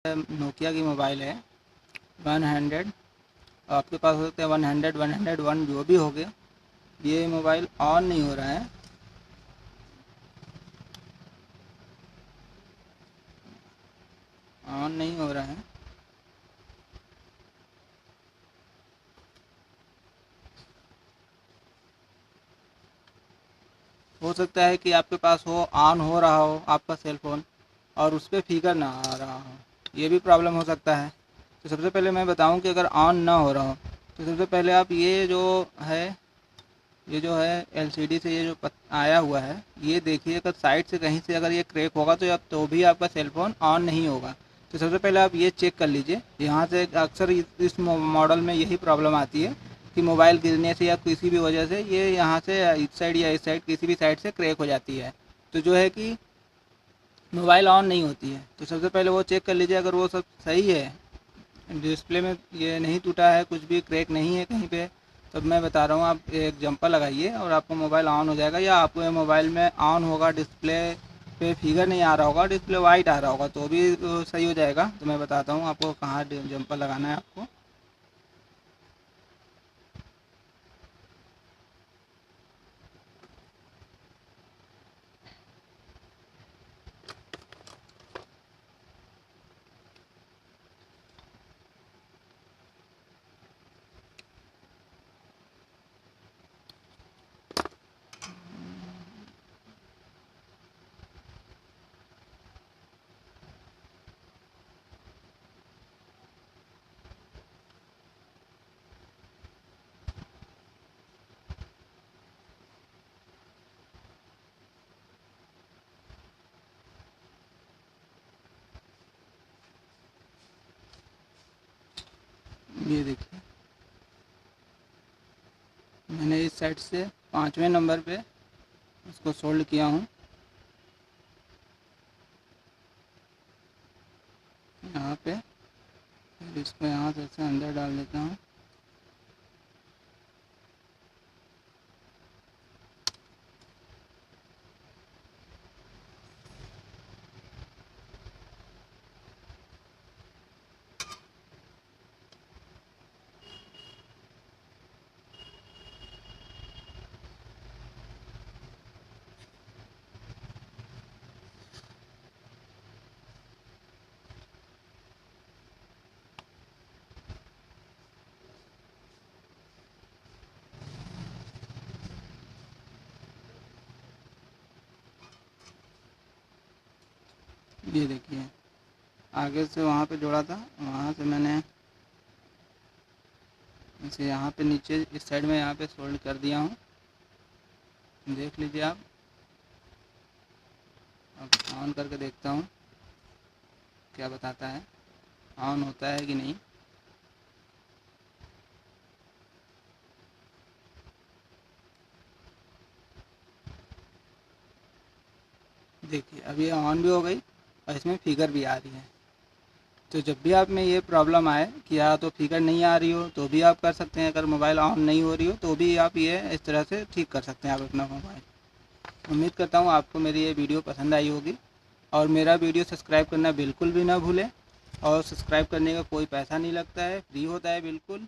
Nokia की mobile है 100, आपके पास हो सकता है 100, 101 जो भी हो गया, ये मोबाइल ऑन नहीं हो रहा है। ऑन नहीं हो रहा है। हो सकता है कि आपके पास हो, ऑन हो रहा हो आपका सेल फ़ोन और उस पर फिगर ना आ रहा हो, ये भी प्रॉब्लम हो सकता है। तो सबसे पहले मैं बताऊं कि अगर ऑन ना हो रहा हो तो सबसे पहले आप ये जो है एलसीडी से ये जो आया हुआ है, ये देखिए अगर साइड से कहीं से अगर ये क्रैक होगा तो भी आपका सेल फ़ोन ऑन नहीं होगा। तो सबसे पहले आप ये चेक कर लीजिए। यहाँ से अक्सर इस मॉडल में यही प्रॉब्लम आती है कि मोबाइल गिरने से या किसी भी वजह से ये यहाँ से इस साइड या इस साइड किसी भी साइड से क्रैक हो जाती है, तो जो है कि मोबाइल ऑन नहीं होती है। तो सबसे पहले वो चेक कर लीजिए, अगर वो सब सही है, डिस्प्ले में ये नहीं टूटा है, कुछ भी क्रैक नहीं है कहीं पे, तब मैं बता रहा हूँ आप एक जंपर लगाइए और आपको मोबाइल ऑन हो जाएगा। या आपको मोबाइल में ऑन होगा, डिस्प्ले पे फिगर नहीं आ रहा होगा, डिस्प्ले वाइट आ रहा होगा, तो भी सही हो जाएगा। तो मैं बताता हूँ आपको कहाँ जंपर लगाना है आपको। ये देखिए, मैंने इस साइड से 5वें नंबर पे इसको सोल्ड किया हूँ। यहाँ पे फिर इसको यहाँ से ऐसे अंदर डाल देता हूँ। ये देखिए, आगे से वहाँ पे जोड़ा था, वहाँ से मैंने इसे यहाँ पे नीचे इस साइड में यहाँ पे सोल्ड कर दिया हूँ। देख लीजिए आप। अब ऑन करके देखता हूँ क्या बताता है, ऑन होता है कि नहीं। देखिए अब ये ऑन भी हो गई और इसमें फिगर भी आ रही है। तो जब भी आप में ये प्रॉब्लम आए कि या तो फिगर नहीं आ रही हो तो भी आप कर सकते हैं, अगर मोबाइल ऑन नहीं हो रही हो तो भी आप ये इस तरह से ठीक कर सकते हैं आप अपना मोबाइल। उम्मीद करता हूँ आपको मेरी ये वीडियो पसंद आई होगी, और मेरा वीडियो सब्सक्राइब करना बिल्कुल भी ना भूलें। और सब्सक्राइब करने का कोई पैसा नहीं लगता है, फ्री होता है बिल्कुल।